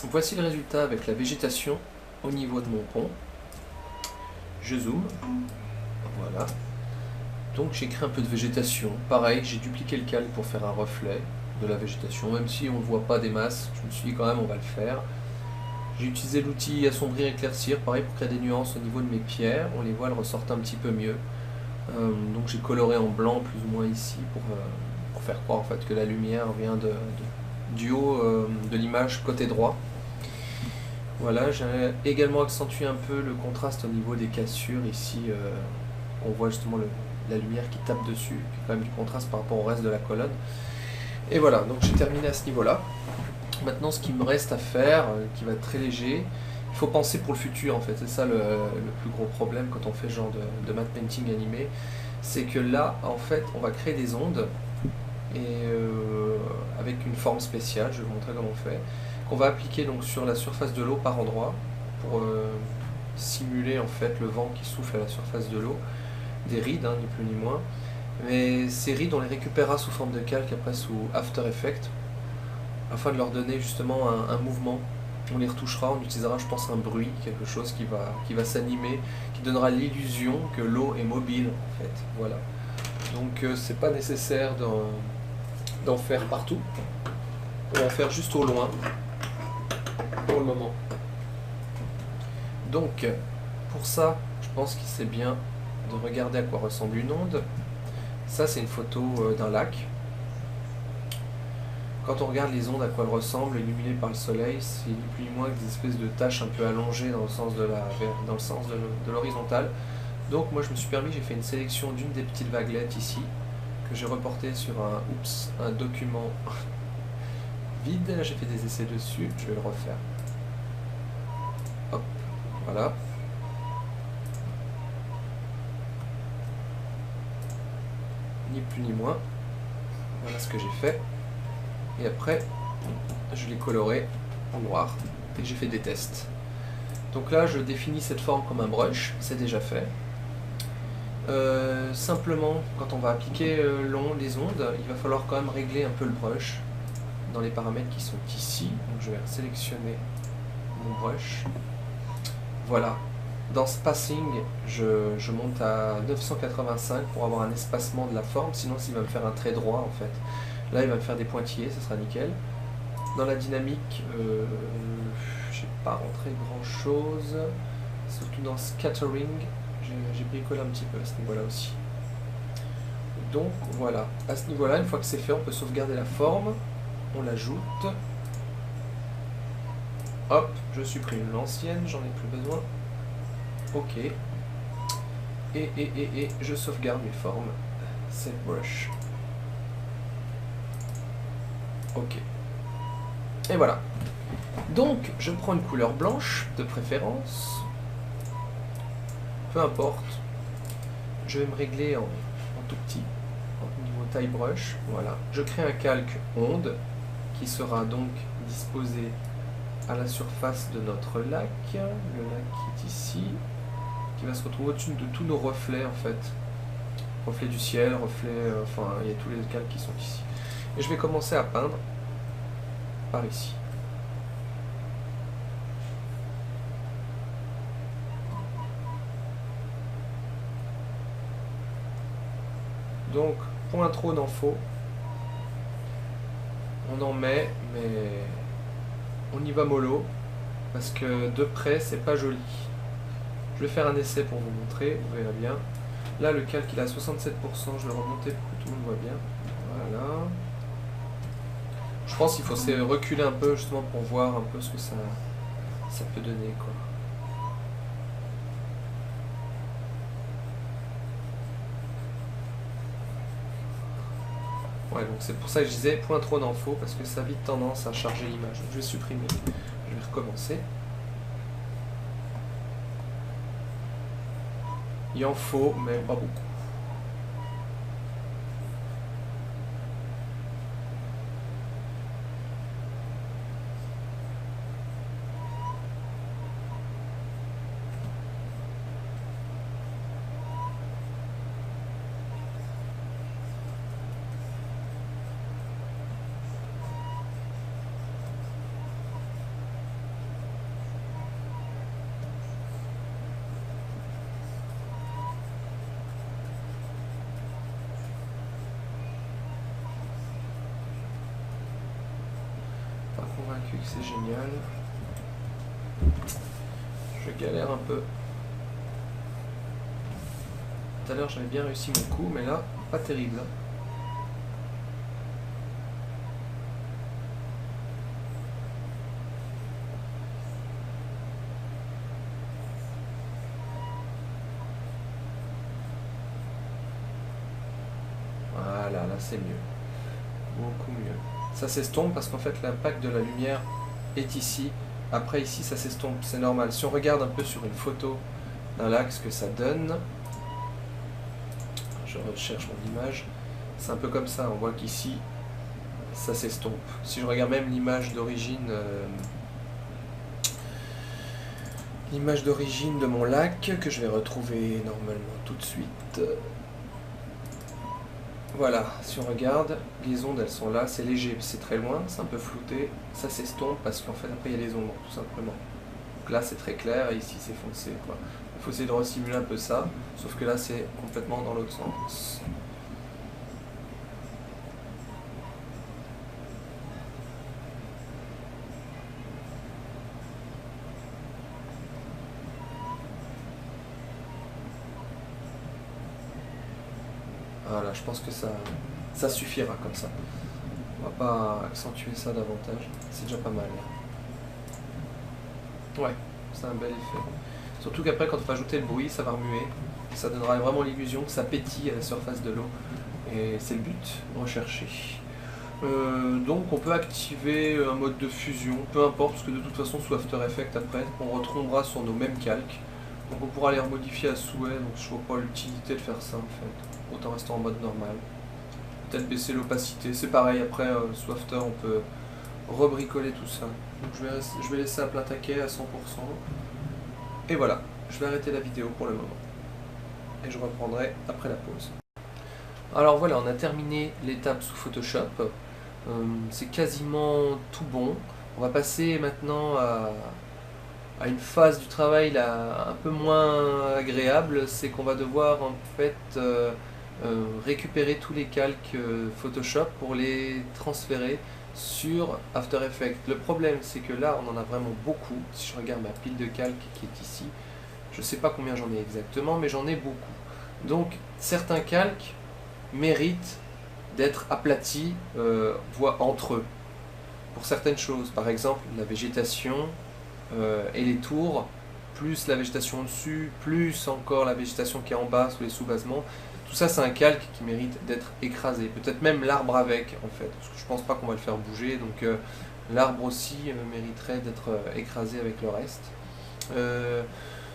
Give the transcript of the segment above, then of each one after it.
Voici le résultat avec la végétation au niveau de mon pont. Je zoome, voilà. Donc j'ai créé un peu de végétation. Pareil, j'ai dupliqué le calque pour faire un reflet de la végétation, même si on ne voit pas des masses. Je me suis dit quand même on va le faire. J'ai utilisé l'outil assombrir éclaircir, pareil pour créer des nuances au niveau de mes pierres. On les voit, elles ressortent un petit peu mieux. Donc j'ai coloré en blanc plus ou moins ici pour faire croire en fait que la lumière vient du haut de l'image côté droit. Voilà, j'ai également accentué un peu le contraste au niveau des cassures ici. On voit justement la lumière qui tape dessus, qui est quand même du contraste par rapport au reste de la colonne. Et voilà, donc j'ai terminé à ce niveau-là. Maintenant, ce qui me reste à faire, qui va être très léger, il faut penser pour le futur en fait. C'est ça le plus gros problème quand on fait ce genre de matte painting animé. C'est que là, en fait, on va créer des ondes et avec une forme spéciale, je vais vous montrer comment on fait, qu'on va appliquer donc sur la surface de l'eau par endroit pour simuler en fait le vent qui souffle à la surface de l'eau, des rides, hein, ni plus ni moins. Mais ces rides, on les récupérera sous forme de calque après sous After Effects afin de leur donner justement un mouvement. On les retouchera, on utilisera je pense un bruit, quelque chose qui va s'animer, qui donnera l'illusion que l'eau est mobile en fait. Voilà. Donc c'est pas nécessaire d'en faire partout. On va en faire juste au loin pour le moment. Donc pour ça, je pense qu'il c'est bien de regarder à quoi ressemble une onde. Ça c'est une photo d'un lac. Quand on regarde les ondes à quoi elles ressemblent, illuminées par le soleil, c'est ni plus ni moins que des espèces de taches un peu allongées dans le sens de l'horizontale. Donc moi je me suis permis, j'ai fait une sélection d'une des petites vaguelettes ici, que j'ai reporté sur un document vide. Là j'ai fait des essais dessus, je vais le refaire. Hop, voilà. Ni plus ni moins. Voilà ce que j'ai fait. Et après, je l'ai coloré en noir et j'ai fait des tests. Donc là, je définis cette forme comme un brush, c'est déjà fait. Simplement, quand on va appliquer les ondes, il va falloir quand même régler un peu le brush dans les paramètres qui sont ici. Donc je vais sélectionner mon brush. Voilà. Dans Spacing, je monte à 985 pour avoir un espacement de la forme, sinon il va me faire un trait droit en fait. Là il va me faire des pointillés, ça sera nickel. Dans la dynamique, j'ai pas rentré grand chose, surtout dans Scattering, j'ai bricolé un petit peu à ce niveau-là aussi. Donc voilà, à ce niveau-là, une fois que c'est fait, on peut sauvegarder la forme, on l'ajoute. Hop, je supprime l'ancienne, j'en ai plus besoin. Ok. Et je sauvegarde mes formes. Save brush. Ok. Et voilà. Donc, je prends une couleur blanche, de préférence. Peu importe. Je vais me régler en tout petit, au niveau taille brush. Voilà. Je crée un calque onde, qui sera donc disposé à la surface de notre lac. Le lac qui est ici, qui va se retrouver au-dessus de tous nos reflets en fait. Reflets du ciel, reflets, enfin il y a tous les calques qui sont ici. Et je vais commencer à peindre par ici. Donc, point trop d'infos. On en met, mais on y va mollo, parce que de près, c'est pas joli. Je vais faire un essai pour vous montrer, vous verrez bien. Là, le calque il est à 67%, je vais le remonter pour que tout le monde voit bien. Voilà. Je pense qu'il faut se reculer un peu justement pour voir un peu ce que ça peut donner, quoi. Ouais, donc c'est pour ça que je disais point trop d'infos, parce que ça a vite tendance à charger l'image. Donc je vais supprimer, je vais recommencer. Il en faut, mais pas beaucoup. Pas convaincu que c'est génial. Je galère un peu. Tout à l'heure j'avais bien réussi mon coup, mais là, pas terrible. Voilà, là c'est mieux. Beaucoup mieux. Ça s'estompe parce qu'en fait l'impact de la lumière est ici. Après ici ça s'estompe, c'est normal. Si on regarde un peu sur une photo d'un lac ce que ça donne, je recherche mon image, c'est un peu comme ça, on voit qu'ici ça s'estompe. Si je regarde même l'image d'origine de mon lac, que je vais retrouver normalement tout de suite. Voilà, si on regarde, les ondes elles sont là, c'est léger, c'est très loin, c'est un peu flouté, ça s'estompe parce qu'en fait après il y a les ombres tout simplement. Donc là c'est très clair et ici c'est foncé quoi. Il faut essayer de resimuler un peu ça, sauf que là c'est complètement dans l'autre sens. Voilà, je pense que ça suffira comme ça. On va pas accentuer ça davantage, c'est déjà pas mal. Ouais, c'est un bel effet. Surtout qu'après quand on va ajouter le bruit, ça va remuer. Ça donnera vraiment l'illusion que ça pétille à la surface de l'eau. Et c'est le but recherché. Donc on peut activer un mode de fusion, peu importe, parce que de toute façon sous After Effects après, on retombera sur nos mêmes calques. Donc on pourra les remodifier à souhait, donc je vois pas l'utilité de faire ça en fait. Autant rester en mode normal. Peut-être baisser l'opacité, c'est pareil, après sous After on peut rebricoler tout ça. Donc je vais laisser à plein taquet à 100%. Et voilà, je vais arrêter la vidéo pour le moment. Et je reprendrai après la pause. Alors voilà, on a terminé l'étape sous Photoshop. C'est quasiment tout bon. On va passer maintenant à une phase du travail là, un peu moins agréable. C'est qu'on va devoir en fait récupérer tous les calques Photoshop pour les transférer sur After Effects. Le problème c'est que là on en a vraiment beaucoup. Si je regarde ma pile de calques qui est ici, je ne sais pas combien j'en ai exactement, mais j'en ai beaucoup. Donc certains calques méritent d'être aplatis entre eux pour certaines choses. Par exemple la végétation et les tours, plus la végétation au-dessus, plus encore la végétation qui est en bas sous les sous-basements. Tout ça c'est un calque qui mérite d'être écrasé. Peut-être même l'arbre avec en fait, parce que je pense pas qu'on va le faire bouger. Donc l'arbre aussi mériterait d'être écrasé avec le reste.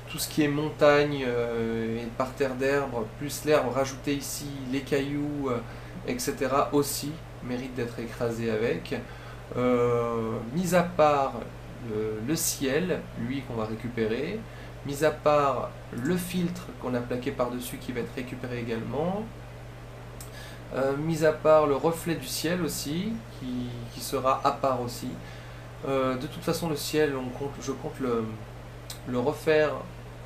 Tout ce qui est montagne et parterre d'herbe, plus l'herbe rajoutée ici, les cailloux, etc. aussi mérite d'être écrasé avec. Mis à part le ciel, lui qu'on va récupérer, mis à part le filtre qu'on a plaqué par-dessus qui va être récupéré également, mis à part le reflet du ciel aussi, qui sera à part aussi. De toute façon le ciel, je compte le refaire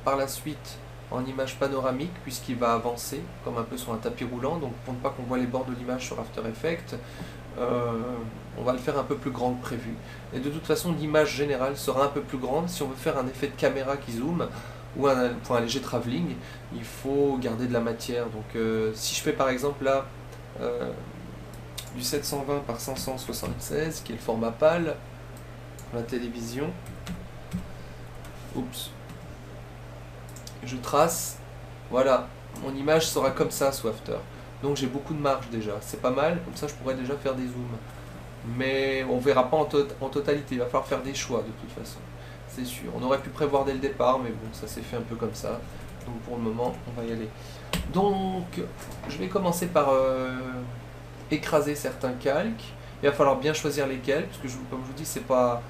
par la suite en image panoramique puisqu'il va avancer comme un peu sur un tapis roulant, donc pour ne pas qu'on voit les bords de l'image sur After Effects, on va le faire un peu plus grand que prévu. Et de toute façon l'image générale sera un peu plus grande. Si on veut faire un effet de caméra qui zoome ou pour un léger travelling, il faut garder de la matière. Donc si je fais par exemple là du 720 par 576 qui est le format PAL pour la télévision, oups, je trace, voilà, mon image sera comme ça sous After. Donc j'ai beaucoup de marge déjà, c'est pas mal, comme ça je pourrais déjà faire des zooms. Mais on verra pas en totalité, il va falloir faire des choix de toute façon, c'est sûr. On aurait pu prévoir dès le départ, mais bon, ça s'est fait un peu comme ça. Donc pour le moment, on va y aller. Donc, je vais commencer par écraser certains calques. Il va falloir bien choisir lesquels, parce que comme je vous dis, c'est pas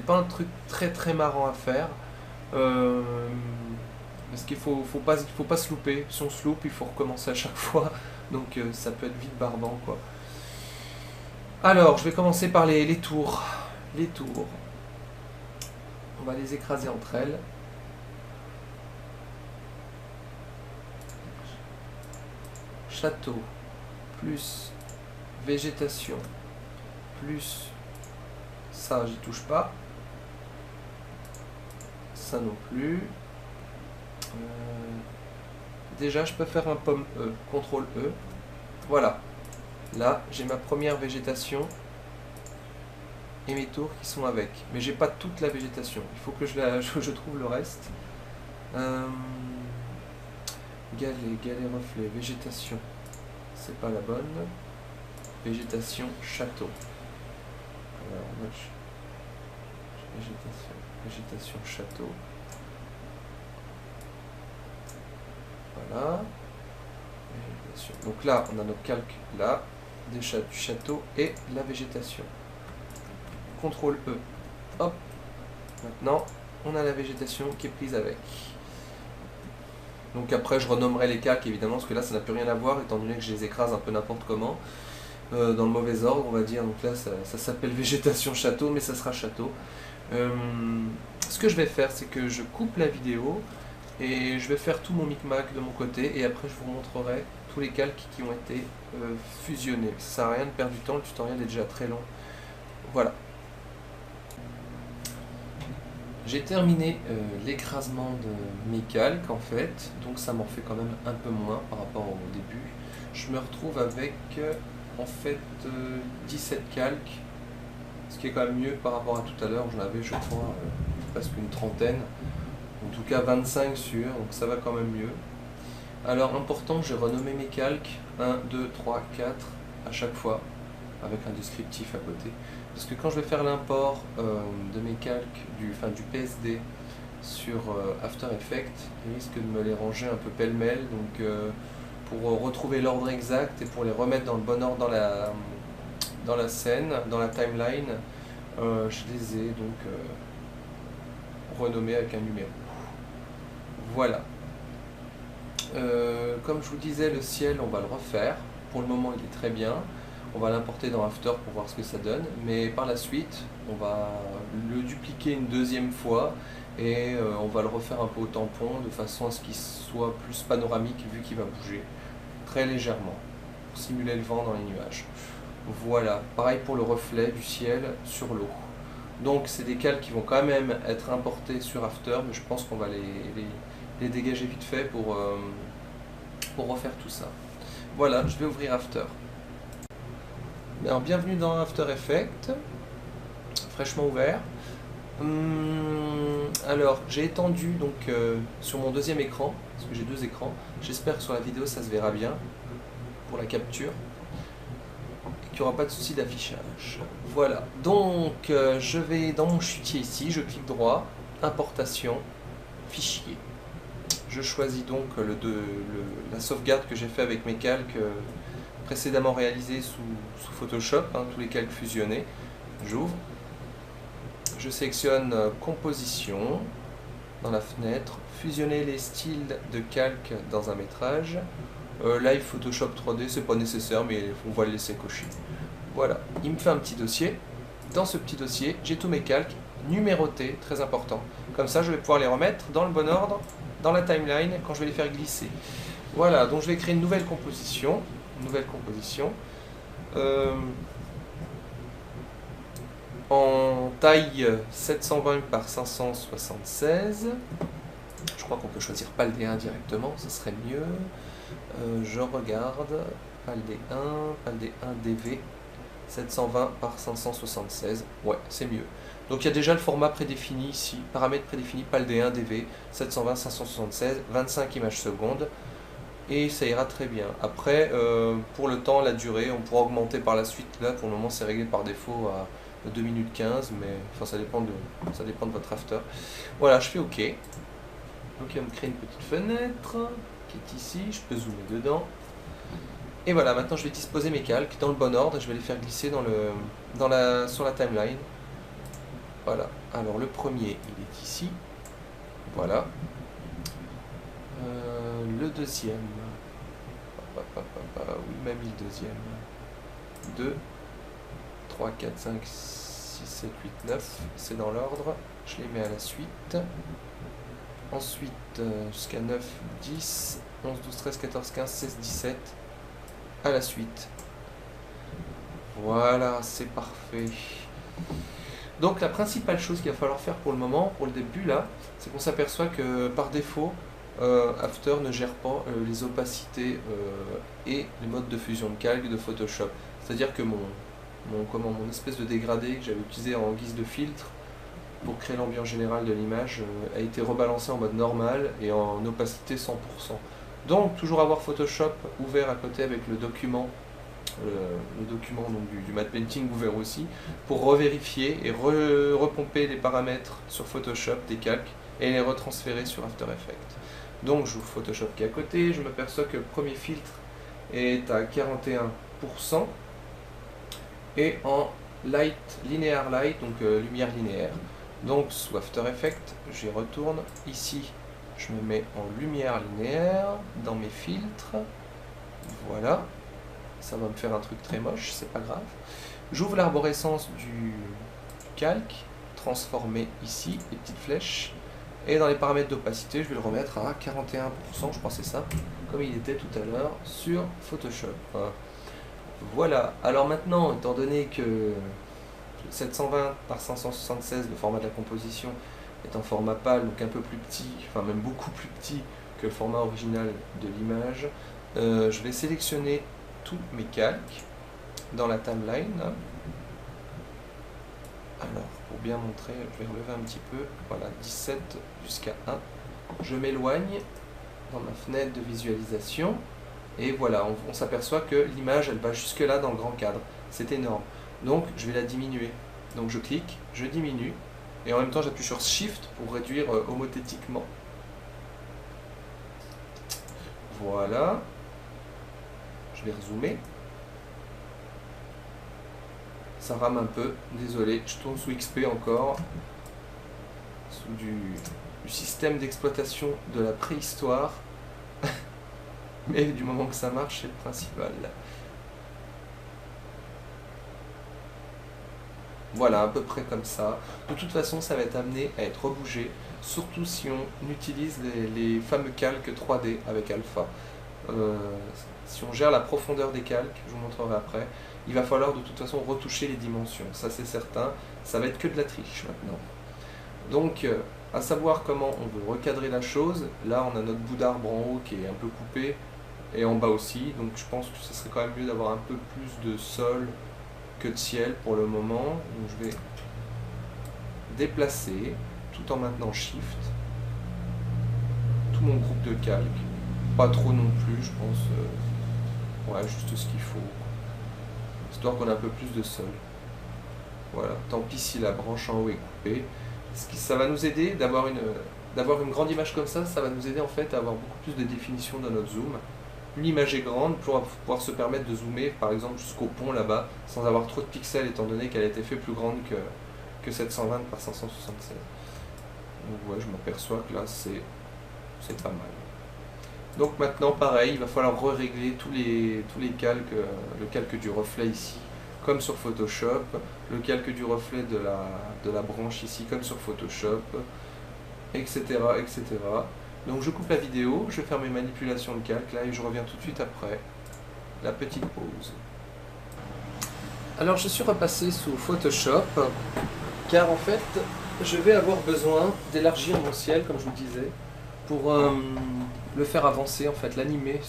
un truc très marrant à faire. Parce qu'il faut pas se louper. Si on se loupe, il faut recommencer à chaque fois. Donc ça peut être vite barbant quoi. Alors, je vais commencer par les tours. Les tours. On va les écraser entre elles. Château, plus végétation, plus Ça, j'y touche pas. Ça non plus. Déjà, je peux faire un pomme E. CTRL E. Voilà. Là, j'ai ma première végétation et mes tours qui sont avec. Mais j'ai pas toute la végétation. Il faut que je trouve le reste. Galet, reflet, végétation. C'est pas la bonne. Végétation, château. Alors, végétation, château. Voilà. Végétation. Donc là, on a notre calque là, du château et la végétation. CTRL E. Hop. Maintenant, on a la végétation qui est prise avec. Donc après, je renommerai les calques évidemment, parce que là, ça n'a plus rien à voir, étant donné que je les écrase un peu n'importe comment. Dans le mauvais ordre, on va dire. Donc là, ça s'appelle végétation château, mais ça sera château. Ce que je vais faire, c'est que je coupe la vidéo et je vais faire tout mon micmac de mon côté, et après, je vous montrerai tous les calques qui ont été fusionnés. Ça sert à rien de perdre du temps, le tutoriel est déjà très long. Voilà. J'ai terminé l'écrasement de mes calques en fait, donc ça m'en fait quand même un peu moins par rapport au début. Je me retrouve avec en fait 17 calques, ce qui est quand même mieux par rapport à tout à l'heure. J'en avais je crois presque une trentaine, en tout cas 25 sur, donc ça va quand même mieux. Alors important, j'ai renommé mes calques 1, 2, 3, 4 à chaque fois, avec un descriptif à côté. Parce que quand je vais faire l'import de mes calques du PSD sur After Effects, il risque de me les ranger un peu pêle-mêle. Donc pour retrouver l'ordre exact et pour les remettre dans le bon ordre dans la scène, dans la timeline, je les ai donc renommés avec un numéro. Voilà. Comme je vous disais, le ciel, on va le refaire. Pour le moment, il est très bien. On va l'importer dans After pour voir ce que ça donne, mais par la suite, on va le dupliquer une deuxième fois et on va le refaire un peu au tampon de façon à ce qu'il soit plus panoramique vu qu'il va bouger très légèrement pour simuler le vent dans les nuages. Voilà, pareil pour le reflet du ciel sur l'eau. Donc c'est des calques qui vont quand même être importés sur After, mais je pense qu'on va les dégager vite fait pour refaire tout ça. Voilà, je vais ouvrir After. Alors, bienvenue dans After Effects, fraîchement ouvert. Alors, j'ai étendu donc sur mon deuxième écran, parce que j'ai deux écrans. J'espère que sur la vidéo ça se verra bien pour la capture et qu'il n'y aura pas de souci d'affichage. Voilà, donc je vais dans mon chutier ici, je clique droit, importation, fichier. Je choisis donc la sauvegarde que j'ai fait avec mes calques précédemment réalisé sous Photoshop, tous les calques fusionnés. J'ouvre, je sélectionne composition dans la fenêtre, fusionner les styles de calque dans un métrage, Live Photoshop 3D, c'est pas nécessaire mais on va le laisser cocher. Voilà, il me fait un petit dossier. Dans ce petit dossier, j'ai tous mes calques numérotés, très important. Comme ça, je vais pouvoir les remettre dans le bon ordre dans la timeline quand je vais les faire glisser. Voilà, donc je vais créer une nouvelle composition. En taille 720 par 576. Je crois qu'on peut choisir PAL-D1 directement, ce serait mieux. Je regarde PAL-D1 DV 720 par 576. Ouais, c'est mieux. Donc il y a déjà le format prédéfini ici, paramètres prédéfinis PAL-D1 DV 720 576, 25 images secondes. Et ça ira très bien. Après, pour le temps, la durée, on pourra augmenter par la suite. Là, pour le moment, c'est réglé par défaut à 2 minutes 15, mais enfin, ça dépend de votre After. Voilà, je fais OK. Donc, il va me créer une petite fenêtre qui est ici. Je peux zoomer dedans. Et voilà, maintenant, je vais disposer mes calques dans le bon ordre. Je vais les faire glisser sur la timeline. Voilà. Alors, le premier, il est ici. Voilà. Le deuxième, oui, même le deuxième, 2, 3, 4, 5, 6, 7, 8, 9, c'est dans l'ordre, je les mets à la suite, ensuite jusqu'à 9, 10, 11, 12, 13, 14, 15, 16, 17, à la suite. Voilà, c'est parfait. Donc la principale chose qu'il va falloir faire pour le moment, pour le début là, c'est qu'on s'aperçoit que par défaut, After ne gère pas les opacités et les modes de fusion de calque de Photoshop. C'est-à-dire que mon espèce de dégradé que j'avais utilisé en guise de filtre pour créer l'ambiance générale de l'image a été rebalancé en mode normal et en opacité 100%. Donc toujours avoir Photoshop ouvert à côté avec le document, le document donc, du matte painting ouvert aussi, pour revérifier et repomper les paramètres sur Photoshop des calques et les retransférer sur After Effects. Donc j'ouvre Photoshop qui est à côté, je m'aperçois que le premier filtre est à 41% et en light, linear light, donc lumière linéaire. Donc sous After Effects, j'y retourne. Ici, je me mets en lumière linéaire dans mes filtres. Voilà. Ça va me faire un truc très moche, c'est pas grave. J'ouvre l'arborescence du calque, transformé ici, les petites flèches. Et dans les paramètres d'opacité, je vais le remettre à 41%, je crois que c'est ça, comme il était tout à l'heure sur Photoshop. Voilà. Alors maintenant, étant donné que 720 par 576, le format de la composition, est en format pâle, donc un peu plus petit, enfin même beaucoup plus petit que le format original de l'image, je vais sélectionner tous mes calques dans la timeline. Alors, pour bien montrer, je vais relever un petit peu, voilà, 17 jusqu'à 1. Je m'éloigne dans ma fenêtre de visualisation, et voilà, on s'aperçoit que l'image, elle va jusque là dans le grand cadre. C'est énorme. Donc, je vais la diminuer. Donc, je clique, je diminue, et en même temps, j'appuie sur Shift pour réduire homothétiquement. Voilà. Je vais rezoomer. Ça rame un peu, désolé, je tourne sous XP encore, sous du système d'exploitation de la préhistoire, mais du moment que ça marche, c'est le principal. Voilà, à peu près comme ça. De toute façon, ça va être amené à être rebougé, surtout si on utilise les fameux calques 3D avec Alpha. Si on gère la profondeur des calques, je vous montrerai après, il va falloir de toute façon retoucher les dimensions, ça c'est certain, ça va être que de la triche maintenant. Donc, à savoir comment on veut recadrer la chose, là on a notre bout d'arbre en haut qui est un peu coupé, et en bas aussi, donc je pense que ce serait quand même mieux d'avoir un peu plus de sol que de ciel pour le moment. Donc je vais déplacer, tout en maintenant Shift, tout mon groupe de calques, pas trop non plus, je pense, ouais, juste ce qu'il faut, histoire qu'on ait un peu plus de sol. Voilà, tant pis si la branche en haut est coupée. Ça va nous aider d'avoir une grande image comme ça va nous aider en fait à avoir beaucoup plus de définition dans notre zoom. L'image est grande pour pouvoir se permettre de zoomer par exemple jusqu'au pont là-bas sans avoir trop de pixels étant donné qu'elle a été faite plus grande que 720 par 576. Donc ouais, je m'aperçois que là c'est pas mal. Donc maintenant pareil, il va falloir régler tous les calques, le calque du reflet ici comme sur Photoshop, le calque du reflet de la branche ici comme sur Photoshop, etc. etc. Donc je coupe la vidéo, je vais faire mes manipulations de calque là et je reviens tout de suite après la petite pause. Alors je suis repassé sous Photoshop car en fait je vais avoir besoin d'élargir mon ciel comme je vous disais pour le faire avancer, en fait l'animer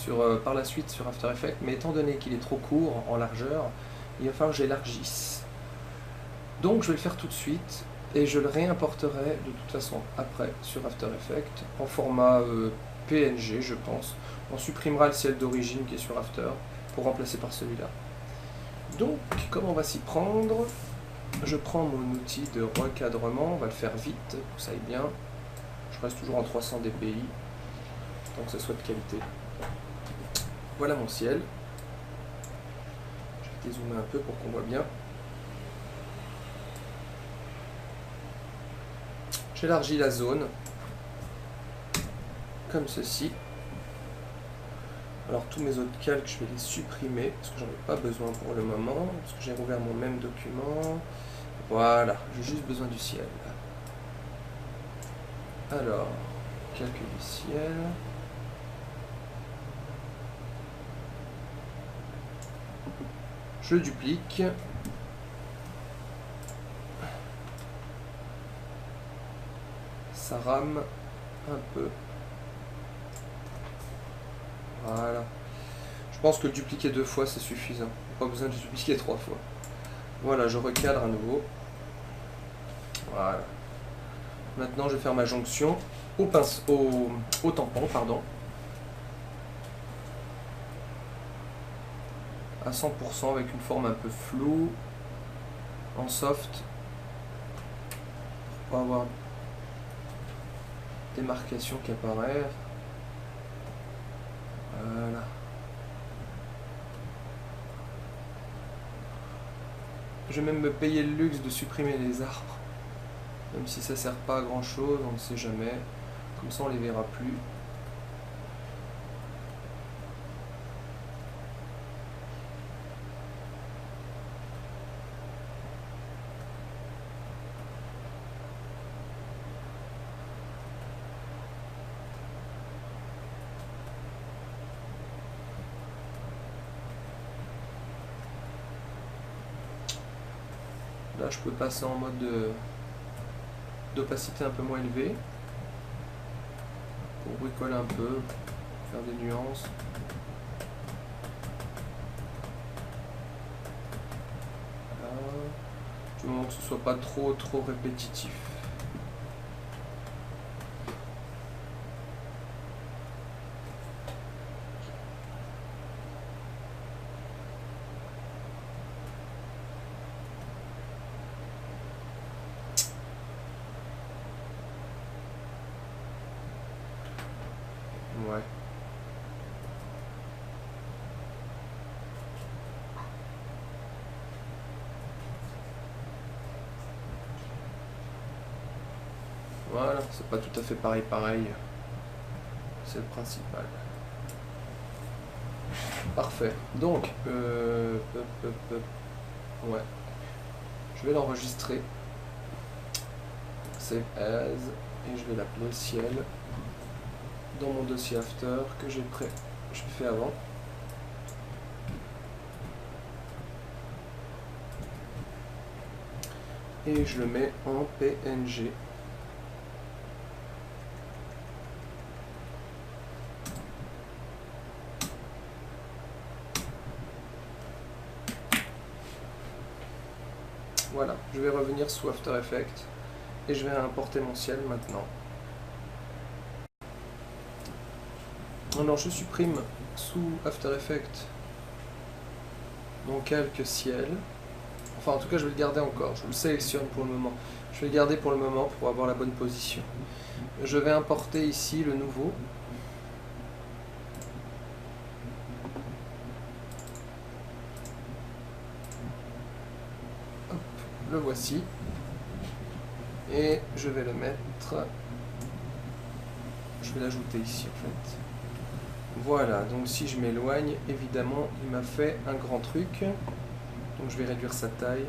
par la suite sur After Effects, mais étant donné qu'il est trop court en largeur, il va falloir que j'élargisse. Donc je vais le faire tout de suite et je le réimporterai de toute façon après sur After Effects en format PNG je pense. On supprimera le ciel d'origine qui est sur After pour remplacer par celui-là. Donc comme on va s'y prendre, je prends mon outil de recadrement, on va le faire vite pour que ça aille bien. Je reste toujours en 300 dpi, tant que ce soit de qualité. Voilà mon ciel. Je vais dézoomer un peu pour qu'on voit bien. J'élargis la zone, comme ceci. Alors tous mes autres calques, je vais les supprimer, parce que j'en ai pas besoin pour le moment, parce que j'ai rouvert mon même document. Voilà, j'ai juste besoin du ciel. Alors, calque du ciel. Je duplique. Ça rame un peu. Voilà. Je pense que le dupliquer 2 fois c'est suffisant. Pas besoin de dupliquer 3 fois. Voilà, je recadre à nouveau. Voilà. Maintenant je vais faire ma jonction au tampon, pardon. À 100% avec une forme un peu floue, en soft, pour avoir des marcations qui apparaissent. Voilà. Je vais même me payer le luxe de supprimer les arbres. Même si ça sert pas à grand chose, on ne sait jamais. Comme ça on les verra plus. Là je peux passer en mode d'opacité un peu moins élevée. Pour bricoler un peu, faire des nuances. Du moment que ce soit pas trop répétitif. Ouais. Voilà, c'est pas tout à fait pareil. C'est le principal. Parfait. Donc, ouais. Je vais l'enregistrer. Save as. Et je vais l'appeler ciel. Dans mon dossier after que j'ai fait avant. Et je le mets en PNG. Voilà, je vais revenir sous After Effects et je vais importer mon ciel maintenant. Alors je supprime sous After Effects mon calque ciel. Enfin en tout cas je vais le garder encore, je le sélectionne pour le moment. Je vais le garder pour le moment pour avoir la bonne position. Je vais importer ici le nouveau. Hop, le voici. Et je vais le mettre... Je vais l'ajouter ici en fait. Voilà, donc si je m'éloigne, évidemment, il m'a fait un grand truc. Donc je vais réduire sa taille.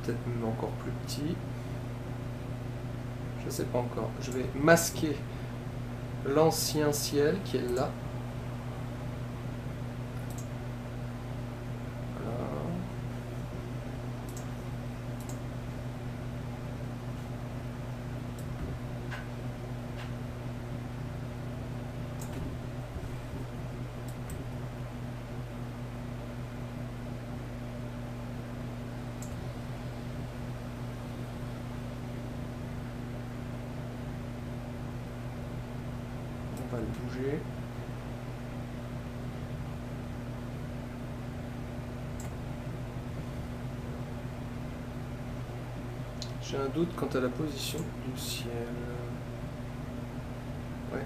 Peut-être même encore plus petit. Je ne sais pas encore. Je vais masquer l'ancien ciel qui est là. On va le bouger. J'ai un doute quant à la position du ciel. Ouais.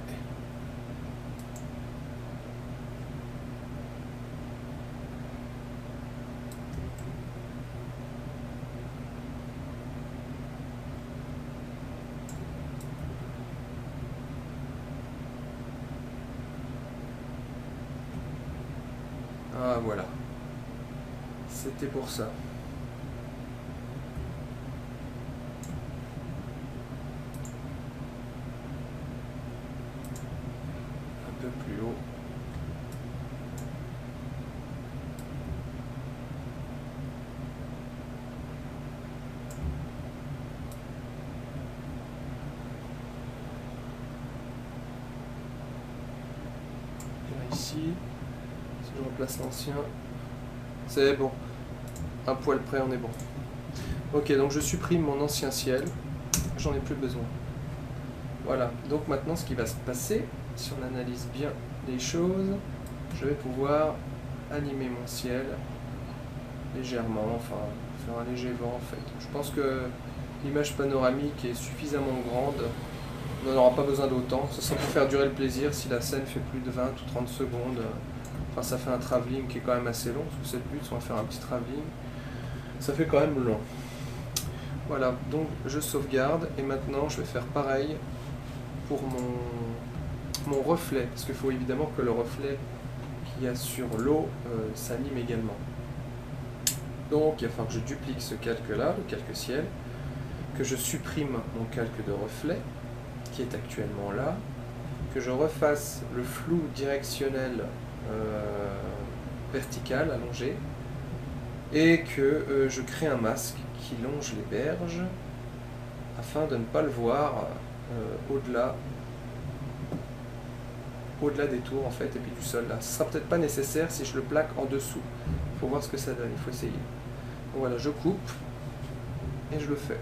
Ah voilà. C'était pour ça. Un peu plus haut. remplace l'ancien. C'est bon. Un poil près, on est bon. Ok, donc je supprime mon ancien ciel. J'en ai plus besoin. Voilà, donc maintenant ce qui va se passer, si on analyse bien les choses, je vais pouvoir animer mon ciel légèrement, enfin faire un léger vent en fait. Je pense que l'image panoramique est suffisamment grande, on n'en aura pas besoin d'autant, ce sera pour faire durer le plaisir si la scène fait plus de 20 ou 30 secondes. Enfin ça fait un travelling qui est quand même assez long, parce que c'est le but, on va faire un petit travelling. Ça fait quand même long. Voilà, donc je sauvegarde et maintenant je vais faire pareil pour mon reflet, parce qu'il faut évidemment que le reflet qu'il y a sur l'eau s'anime également. Donc il va falloir que je duplique ce calque-là, le calque ciel, que je supprime mon calque de reflet, qui est actuellement là, que je refasse le flou directionnel vertical, allongé, et que je crée un masque qui longe les berges, afin de ne pas le voir au-delà des tours en fait, et puis du sol là. Ce sera peut-être pas nécessaire si je le plaque en dessous. Il faut voir ce que ça donne, il faut essayer. Donc voilà, je coupe et je le fais.